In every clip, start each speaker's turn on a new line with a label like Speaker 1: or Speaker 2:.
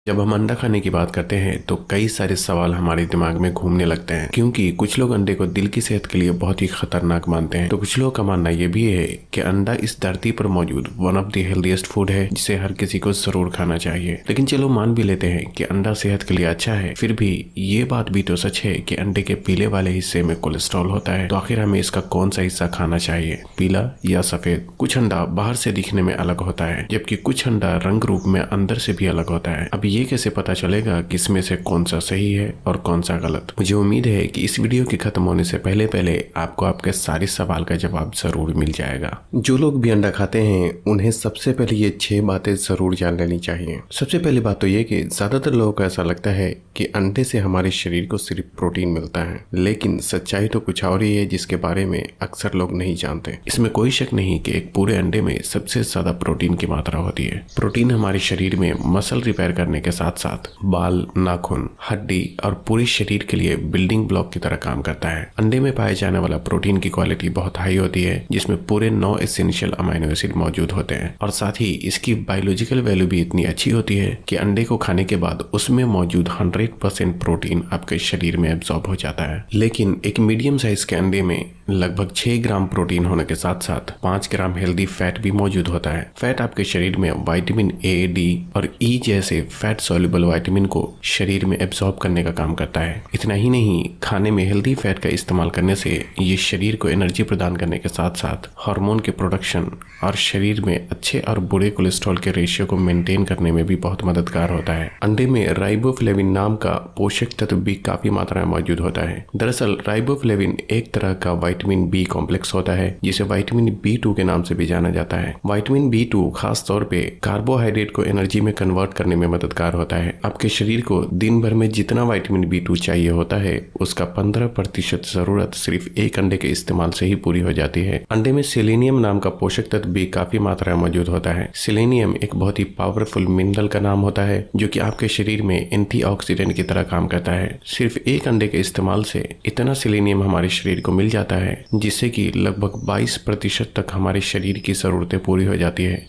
Speaker 1: जब हम अंडा खाने की बात करते हैं तो कई सारे सवाल हमारे दिमाग में घूमने लगते हैं, क्योंकि कुछ लोग अंडे को दिल की सेहत के लिए बहुत ही खतरनाक मानते हैं, तो कुछ लोगों का मानना यह भी है कि अंडा इस धरती पर मौजूद one of the healthiest food है जिसे हर किसी को जरूर खाना चाहिए। लेकिन चलो मान भी लेते हैं कि अंडा सेहत के लिए अच्छा है, फिर भी ये बात भी तो सच है कि अंडे के पीले वाले हिस्से में कोलेस्ट्रॉल होता है। तो आखिर हमें इसका कौन सा हिस्सा खाना चाहिए, पीला या सफेद? कुछ अंडा बाहर से दिखने में अलग होता है, जबकि कुछ अंडा रंग रूप में अंदर से भी अलग होता है। अब ये कैसे पता चलेगा कि इसमें से कौन सा सही है और कौन सा गलत? मुझे उम्मीद है कि इस वीडियो के खत्म होने से पहले पहले आपको आपके सारे सवाल का जवाब जरूर मिल जाएगा। जो लोग भी अंडा खाते हैं उन्हें सबसे पहले ये 6 बातें जरूर जान लेनी चाहिए। सबसे पहली बात तो ये कि ज्यादातर लोगों को ऐसा लगता है कि अंडे से हमारे शरीर को सिर्फ प्रोटीन मिलता है, लेकिन सच्चाई तो कुछ और ही है जिसके बारे में अक्सर लोग नहीं जानते। इसमें कोई शक नहीं कि एक पूरे अंडे में सबसे ज्यादा प्रोटीन की मात्रा होती है। प्रोटीन हमारे शरीर में मसल रिपेयर करने के साथ साथ बाल, नाखून, हड्डी और पूरे शरीर के लिए बिल्डिंग ब्लॉक की तरह काम करता है। अंडे में पाए जाने वाला प्रोटीन की क्वालिटी बहुत हाई होती है, जिसमें पूरे 9 एसेंशियल अमीनो एसिड मौजूद होते हैं, और साथ ही इसकी बायोलॉजिकल वैल्यू भी इतनी अच्छी होती है कि अंडे को खाने के बाद उसमें मौजूद 100% प्रोटीन आपके शरीर में एब्जॉर्ब हो जाता है। लेकिन एक मीडियम साइज के अंडे में लगभग 6 ग्राम प्रोटीन होने के साथ साथ 5 ग्राम हेल्दी फैट भी मौजूद होता है। फैट आपके शरीर में विटामिन ए, डी और ई जैसे फैट सॉल्युबल विटामिन को शरीर में एब्जॉर्ब करने का काम करता है। इतना ही नहीं, खाने में हेल्दी फैट का इस्तेमाल करने से ये शरीर को एनर्जी प्रदान करने के साथ साथ हार्मोन के प्रोडक्शन और शरीर में अच्छे और बुरे कोलेस्ट्रॉल के रेशियो को मेंटेन करने में भी बहुत मददगार होता है। अंडे में राइबोफ्लेविन नाम का पोषक तत्व भी काफी मात्रा में मौजूद होता है। दरअसल राइबोफ्लेविन एक तरह का विटामिन बी कॉम्प्लेक्स होता है, जिसे विटामिन B2 के नाम से भी जाना जाता है। विटामिन B2 खास तौर पे कार्बोहाइड्रेट को एनर्जी में कन्वर्ट करने में मददगार होता है। आपके शरीर को दिन भर में जितना विटामिन B2 चाहिए होता है, उसका 15% जरूरत सिर्फ एक अंडे के इस्तेमाल से ही पूरी हो जाती है। अंडे में सेलेनियम नाम का पोषक तत्व भी काफी मात्रा में मौजूद होता है। सेलेनियम एक बहुत ही पावरफुल मिनरल का नाम होता है, जो कि आपके शरीर में एंटीऑक्सीडेंट की तरह काम करता है। सिर्फ एक अंडे के इस्तेमाल से इतना सेलेनियम हमारे शरीर को मिल जाता है जिससे कि लगभग 22% तक हमारे शरीर की जरूरतें पूरी हो जाती है।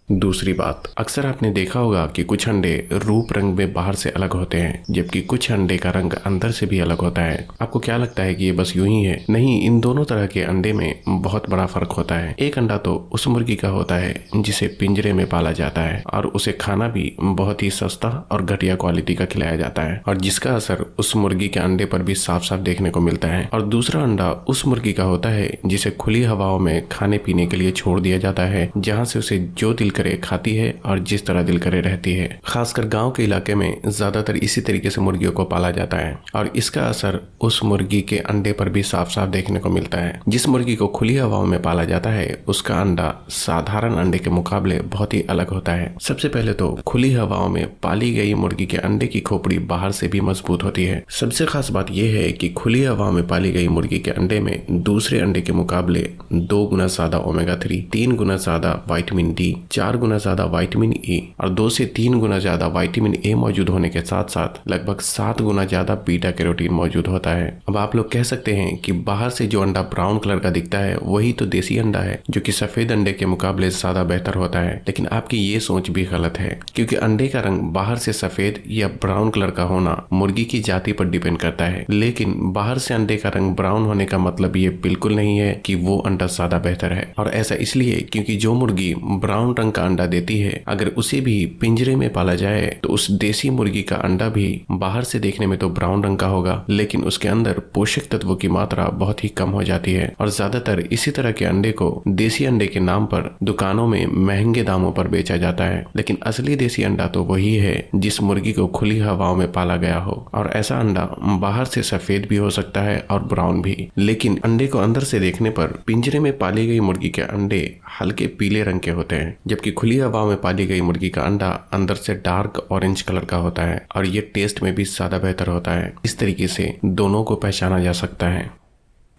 Speaker 1: दूसरी बात, अक्सर आपने देखा होगा कि कुछ अंडे रूप रंग में बाहर से अलग होते हैं, जबकि कुछ अंडे का रंग अंदर से भी अलग होता है। आपको क्या लगता है कि ये बस यूं ही है? नहीं, इन दोनों तरह के अंडे में बहुत बड़ा फर्क होता है। एक अंडा तो उस मुर्गी का होता है जिसे पिंजरे में पाला जाता है और उसे खाना भी बहुत ही सस्ता और घटिया क्वालिटी का खिलाया जाता है, और जिसका असर उस मुर्गी के अंडे पर भी साफ साफ देखने को मिलता है। और दूसरा अंडा उस मुर्गी का होता है जिसे खुली हवाओं में खाने पीने के लिए छोड़ दिया जाता है, जहाँ से उसे जो दिल करे खाती है और जिस तरह दिल करे रहती है। खासकर गांव के इलाके में ज्यादातर इसी तरीके से मुर्गियों को पाला जाता है, और इसका असर उस मुर्गी के अंडे पर भी साफ साफ देखने को मिलता है। जिस मुर्गी को खुली हवाओं में पाला जाता है उसका अंडा साधारण अंडे के मुकाबले बहुत ही अलग होता है। सबसे पहले तो खुली हवाओं में पाली गई मुर्गी के अंडे की खोपड़ी बाहर से भी मजबूत होती है। सबसे खास बात यह है कि खुली हवाओं में पाली गई मुर्गी के अंडे में दूसरे अंडे के मुकाबले 2 गुना ज्यादा ओमेगा-3, 3 गुना ज्यादा विटामिन डी, 4 गुना ज्यादा विटामिन ई और 2 से 3 गुना ज्यादा विटामिन ए मौजूद होने के साथ साथ लगभग 7 गुना ज्यादा बीटा कैरोटीन मौजूद होता है। अब आप लोग कह सकते हैं कि बाहर से जो अंडा ब्राउन कलर का दिखता है वही तो देसी अंडा है, जो कि सफेद अंडे के मुकाबले ज्यादा बेहतर होता है। लेकिन आपकी ये सोच भी गलत है, क्योंकि अंडे का रंग बाहर से सफेद या ब्राउन कलर का होना मुर्गी की जाति पर डिपेंड करता है। लेकिन बाहर से अंडे का रंग ब्राउन होने का मतलब ये बिल्कुल नहीं है कि वो अंडा ज्यादा बेहतर है। और ऐसा इसलिए क्योंकि जो मुर्गी ब्राउन रंग का अंडा देती है, अगर उसे भी पिंजरे में पाला जाए तो उस देसी मुर्गी का अंडा भी बाहर से देखने में तो ब्राउन रंग का होगा, लेकिन उसके अंदर पोषक तत्वों की मात्रा बहुत ही कम हो जाती है। और ज्यादातर इसी तरह के अंडे को देसी अंडे के नाम पर दुकानों में महंगे दामों पर बेचा जाता है, लेकिन असली देसी अंडा तो वही है जिस मुर्गी को खुली हवाओं में पाला गया हो। और ऐसा अंडा बाहर से सफेद भी हो सकता है और ब्राउन भी, लेकिन अंडे को अंदर से देखने पर पिंजरे में पाली गई मुर्गी के अंडे हल्के पीले रंग के होते हैं, जबकि खुली हवा में पाली गई मुर्गी का अंडा अंदर से डार्क ऑरेंज कलर का होता है, और ये टेस्ट में भी ज्यादा बेहतर होता है। इस तरीके से दोनों को पहचाना जा सकता है।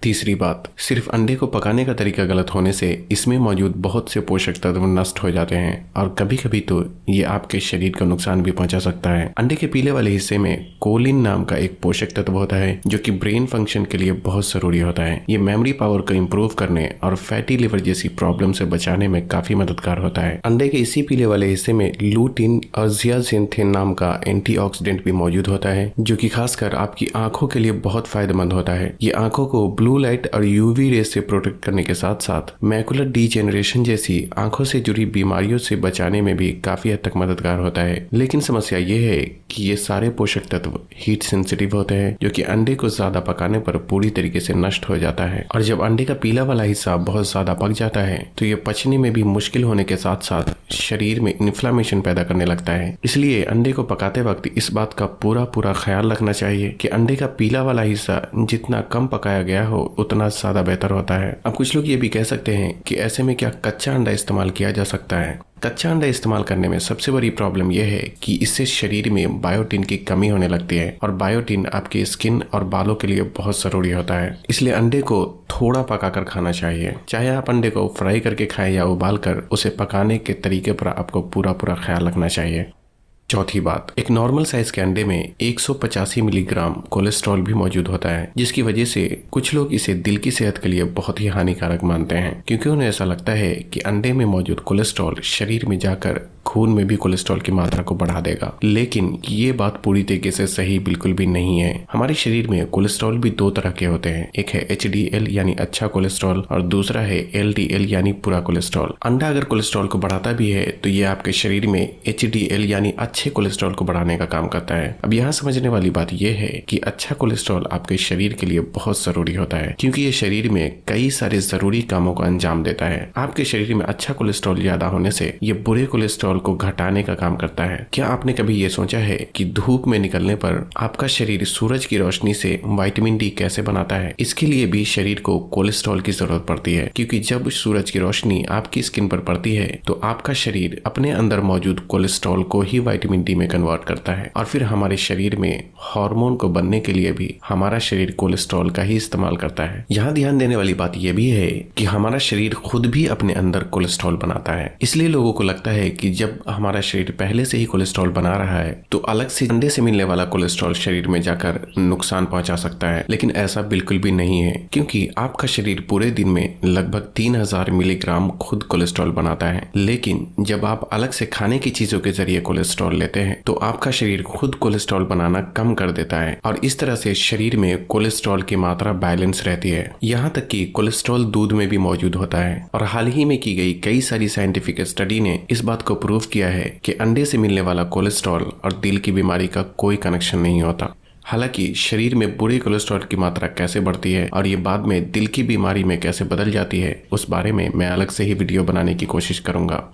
Speaker 1: तीसरी बात, सिर्फ अंडे को पकाने का तरीका गलत होने से इसमें मौजूद बहुत से पोषक तत्व नष्ट हो जाते हैं और कभी कभी तो ये आपके शरीर को नुकसान भी पहुंचा सकता है। अंडे के पीले वाले हिस्से में कोलिन नाम का एक पोषक तत्व होता है जो कि ब्रेन फंक्शन के लिए बहुत जरूरी होता है। ये मेमोरी पावर को इम्प्रूव करने और फैटी लिवर जैसी प्रॉब्लम से बचाने में काफी मददगार होता है। अंडे के इसी पीले वाले हिस्से में लूटिन और जियाज़िनथिन नाम का एंटीऑक्सीडेंट भी मौजूद होता है जो कि खासकर आपकी आंखों के लिए बहुत फायदेमंद होता है। ये आंखों को ब्लू लाइट और यूवी रेस से प्रोटेक्ट करने के साथ साथ मैकुलर डीजेनरेशन जैसी आंखों से जुड़ी बीमारियों से बचाने में भी काफी हद तक मददगार होता है। लेकिन समस्या ये है कि ये सारे पोषक तत्व हीट सेंसिटिव होते हैं जो कि अंडे को ज्यादा पकाने पर पूरी तरीके से नष्ट हो जाता है और जब अंडे का पीला वाला हिस्सा बहुत ज्यादा पक जाता है तो ये पचने में भी मुश्किल होने के साथ साथ शरीर में इन्फ्लामेशन पैदा करने लगता है। इसलिए अंडे को पकाते वक्त इस बात का पूरा ख्याल रखना चाहिए कि अंडे का पीला वाला हिस्सा जितना कम पकाया गया हो उतना ज्यादा बेहतर होता है। अब कुछ लोग ये भी कह सकते हैं कि ऐसे में क्या कच्चा अंडा इस्तेमाल किया जा सकता है। कच्चा अंडा इस्तेमाल करने में सबसे बड़ी प्रॉब्लम यह है कि इससे शरीर में बायोटिन की कमी होने लगती है और बायोटिन आपके स्किन और बालों के लिए बहुत जरूरी होता है। इसलिए अंडे को थोड़ा पकाकर खाना चाहिए। चाहे आप अंडे को फ्राई करके खाएं या उबाल कर, उसे पकाने के तरीके पर आपको पूरा ख्याल रखना चाहिए। चौथी बात, एक नॉर्मल साइज के अंडे में 185 मिलीग्राम कोलेस्ट्रॉल भी मौजूद होता है जिसकी वजह से कुछ लोग इसे दिल की सेहत के लिए बहुत ही हानिकारक मानते हैं क्योंकि उन्हें ऐसा लगता है कि अंडे में मौजूद कोलेस्ट्रॉल शरीर में जाकर खून में भी कोलेस्ट्रॉल की मात्रा को बढ़ा देगा। लेकिन ये बात पूरी तरीके से सही बिल्कुल भी नहीं है। हमारे शरीर में कोलेस्ट्रॉल भी दो तरह के होते हैं, एक है HDL यानी अच्छा कोलेस्ट्रॉल और दूसरा है LDL यानी बुरा कोलेस्ट्रॉल। अंडा अगर कोलेस्ट्रॉल को बढ़ाता भी है तो ये आपके शरीर में HDL यानी अच्छे कोलेस्ट्रॉल को बढ़ाने का काम करता है। अब यहाँ समझने वाली बात यह है कि अच्छा कोलेस्ट्रॉल आपके शरीर के लिए बहुत जरूरी होता है क्योंकि ये शरीर में कई सारे जरूरी कामों को अंजाम देता है। आपके शरीर में अच्छा कोलेस्ट्रॉल ज्यादा होने से ये बुरे कोलेस्ट्रॉल को घटाने का काम करता है। क्या आपने कभी ये सोचा है कि धूप में निकलने पर आपका शरीर सूरज की रोशनी से विटामिन डी कैसे बनाता है? इसके लिए भी शरीर को कोलेस्ट्रॉल की जरूरत पड़ती है क्योंकि जब सूरज की रोशनी आपकी स्किन पर पड़ती है तो आपका शरीर अपने अंदर मौजूद कोलेस्ट्रॉल को ही विटामिन डी में कन्वर्ट करता है और फिर हमारे शरीर में हार्मोन को बनने के लिए भी हमारा शरीर कोलेस्ट्रॉल का ही इस्तेमाल करता है। यहाँ ध्यान देने वाली बात यह भी है कि हमारा शरीर खुद भी अपने अंदर कोलेस्ट्रॉल बनाता है। इसलिए लोगों को लगता है कि जब हमारा शरीर पहले से ही कोलेस्ट्रॉल बना रहा है तो अलग से अंडे से मिलने वाला कोलेस्ट्रॉल शरीर में जाकर नुकसान पहुंचा सकता है। लेकिन ऐसा बिल्कुल भी नहीं है क्योंकि आपका शरीर पूरे दिन में लगभग 3000 मिलीग्राम खुद कोलेस्ट्रॉल बनाता है। लेकिन जब आप अलग से खाने की चीजों के जरिए कोलेस्ट्रॉल लेते हैं तो आपका शरीर खुद कोलेस्ट्रॉल बनाना कम कर देता है और इस तरह से शरीर में कोलेस्ट्रॉल की मात्रा बैलेंस रहती है। यहाँ तक कि कोलेस्ट्रॉल दूध में भी मौजूद होता है और हाल ही में की गई कई सारी साइंटिफिक स्टडी ने इस बात को प्रूव किया है कि अंडे से मिलने वाला कोलेस्ट्रॉल और दिल की बीमारी का कोई कनेक्शन नहीं होता। हालांकि शरीर में बुरे कोलेस्ट्रॉल की मात्रा कैसे बढ़ती है और ये बाद में दिल की बीमारी में कैसे बदल जाती है उस बारे में मैं अलग से ही वीडियो बनाने की कोशिश करूंगा।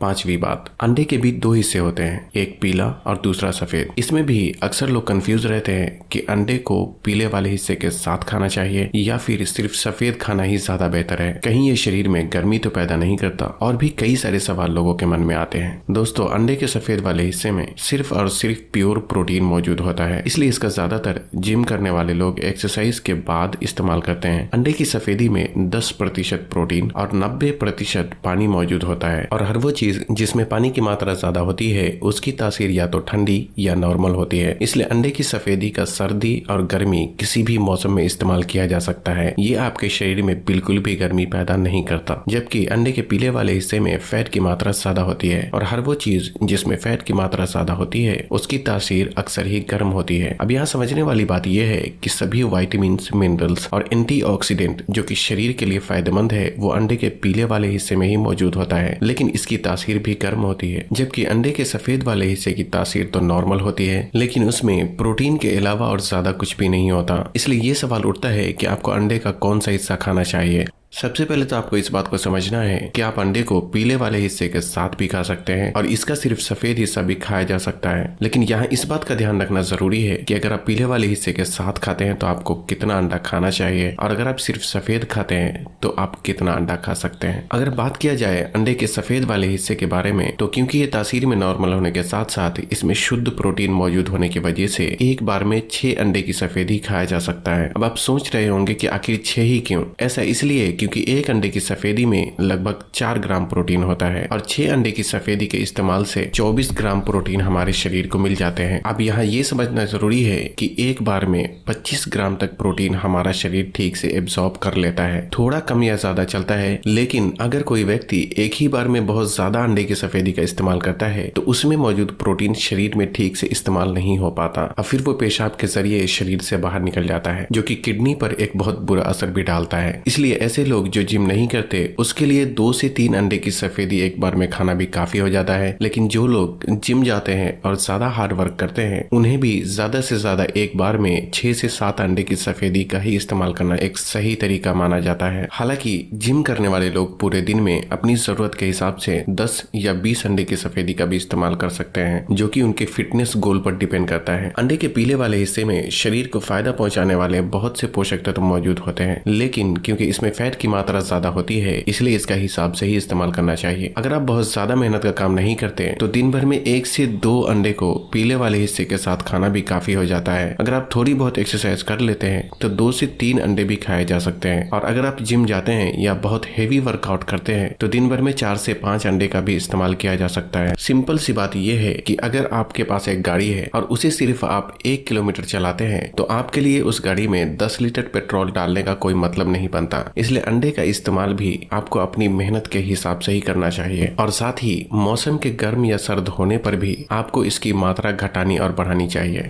Speaker 1: पांचवी बात, अंडे के भी दो हिस्से होते हैं, एक पीला और दूसरा सफेद। इसमें भी अक्सर लोग कंफ्यूज रहते हैं कि अंडे को पीले वाले हिस्से के साथ खाना चाहिए या फिर सिर्फ सफेद खाना ही ज्यादा बेहतर है। कहीं ये शरीर में गर्मी तो पैदा नहीं करता? और भी कई सारे सवाल लोगों के मन में आते हैं। दोस्तों, अंडे के सफेद वाले हिस्से में सिर्फ और सिर्फ प्योर प्रोटीन मौजूद होता है, इसलिए इसका ज्यादातर जिम करने वाले लोग एक्सरसाइज के बाद इस्तेमाल करते हैं। अंडे की सफेदी में 10% प्रोटीन और 90% पानी मौजूद होता है और हर वो जिसमें पानी की मात्रा ज्यादा होती है उसकी तासीर या तो ठंडी या नॉर्मल होती है। इसलिए अंडे की सफेदी का सर्दी और गर्मी किसी भी मौसम में इस्तेमाल किया जा सकता है। ये आपके शरीर में बिल्कुल भी गर्मी पैदा नहीं करता। जबकि अंडे के पीले वाले हिस्से में फैट की मात्रा ज्यादा होती है और हर वो चीज जिसमें फैट की मात्रा ज्यादा होती है उसकी तासीर अक्सर ही गर्म होती है। अब यहाँ समझने वाली बात यह है कि सभी विटामिन, मिनरल्स और एंटीऑक्सीडेंट जो कि शरीर के लिए फायदेमंद है वो अंडे के पीले वाले हिस्से में ही मौजूद होता है, लेकिन इसकी तासीर भी गर्म होती है। जबकि अंडे के सफेद वाले हिस्से की तासीर तो नॉर्मल होती है लेकिन उसमें प्रोटीन के अलावा और ज्यादा कुछ भी नहीं होता। इसलिए ये सवाल उठता है कि आपको अंडे का कौन सा हिस्सा खाना चाहिए, सबसे पहले तो आपको इस बात को समझना है कि आप अंडे को पीले वाले हिस्से के साथ भी खा सकते हैं और इसका सिर्फ सफेद हिस्सा भी खाया जा सकता है। लेकिन यहाँ इस बात का ध्यान रखना जरूरी है कि अगर आप पीले वाले हिस्से के साथ खाते हैं तो आपको कितना अंडा खाना चाहिए, और अगर आप सिर्फ सफेद खाते हैं तो आप कितना अंडा खा सकते हैं। अगर बात किया जाए अंडे के सफेद वाले हिस्से के बारे में, तो क्योंकि ये तासीर में नॉर्मल होने के साथ साथ इसमें शुद्ध प्रोटीन मौजूद होने की वजह से एक बार में 6 अंडे की सफेदी खाया जा सकता है। अब आप सोच रहे होंगे कि आखिर 6 ही क्यों? ऐसा इसलिए क्योंकि एक अंडे की सफेदी में लगभग 4 ग्राम प्रोटीन होता है और 6 अंडे की सफेदी के इस्तेमाल से 24 ग्राम प्रोटीन हमारे शरीर को मिल जाते हैं। अब यहाँ ये समझना जरूरी है कि एक बार में 25 ग्राम तक प्रोटीन हमारा शरीर ठीक से एब्जॉर्ब कर लेता है। थोड़ा कम या ज्यादा चलता है, लेकिन अगर कोई व्यक्ति एक ही बार में बहुत ज्यादा अंडे की सफेदी का इस्तेमाल करता है तो उसमें मौजूद प्रोटीन शरीर में ठीक से इस्तेमाल नहीं हो पाता और फिर वो पेशाब के जरिए शरीर से बाहर निकल जाता है, जो कि किडनी पर एक बहुत बुरा असर भी डालता है। इसलिए ऐसे लोग जो जिम नहीं करते उसके लिए 2 से 3 अंडे की सफेदी एक बार में खाना भी काफी हो जाता है। लेकिन जो लोग जिम जाते हैं और ज्यादा हार्ड वर्क करते हैं उन्हें भी ज्यादा से ज्यादा एक बार में 6 से 7 अंडे की सफेदी का ही इस्तेमाल करना एक सही तरीका माना जाता है। हालांकि जिम करने वाले लोग पूरे दिन में अपनी जरूरत के हिसाब से 10 या 20 अंडे की सफेदी का भी इस्तेमाल कर सकते हैं, जो कि उनके फिटनेस गोल पर डिपेंड करता है। अंडे के पीले वाले हिस्से में शरीर को फायदा पहुंचाने वाले बहुत से पोषक तत्व मौजूद होते हैं, लेकिन क्योंकि इसमें फैट की मात्रा ज्यादा होती है इसलिए इसका हिसाब से ही इस्तेमाल करना चाहिए। अगर आप बहुत ज्यादा मेहनत का काम नहीं करते तो दिन भर में 1 से 2 अंडे को पीले वाले हिस्से के साथ खाना भी काफी हो जाता है। अगर आप थोड़ी बहुत एक्सरसाइज कर लेते हैं तो 2 से 3 अंडे भी खाए जा सकते हैं, और अगर आप जिम जाते हैं या बहुत हेवी वर्कआउट करते हैं तो दिन भर में 4 से 5 अंडे का भी इस्तेमाल किया जा सकता है। सिंपल सी बात यह है कि अगर आपके पास एक गाड़ी है और उसे सिर्फ आप 1 किलोमीटर चलाते हैं तो आपके लिए उस गाड़ी में 10 लीटर पेट्रोल डालने का कोई मतलब नहीं बनता। इसलिए अंडे का इस्तेमाल भी आपको अपनी मेहनत के हिसाब से ही करना चाहिए, और साथ ही मौसम के गर्म या सर्द होने पर भी आपको इसकी मात्रा घटानी और बढ़ानी चाहिए।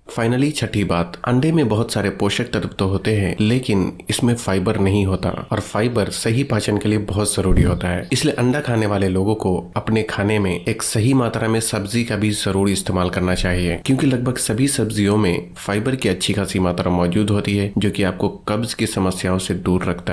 Speaker 1: फाइनली छठी बात, अंडे में बहुत सारे पोषक तत्व तो होते हैं लेकिन इसमें फाइबर नहीं होता, और फाइबर सही पाचन के लिए बहुत जरूरी होता है। इसलिए अंडा खाने वाले लोगों को अपने खाने में एक सही मात्रा में सब्जी का भी जरूर इस्तेमाल करना चाहिए, क्योंकि लगभग सभी सब्जियों में फाइबर की अच्छी खासी मात्रा मौजूद होती है जो कि आपको कब्ज की समस्याओं से दूर रखता है।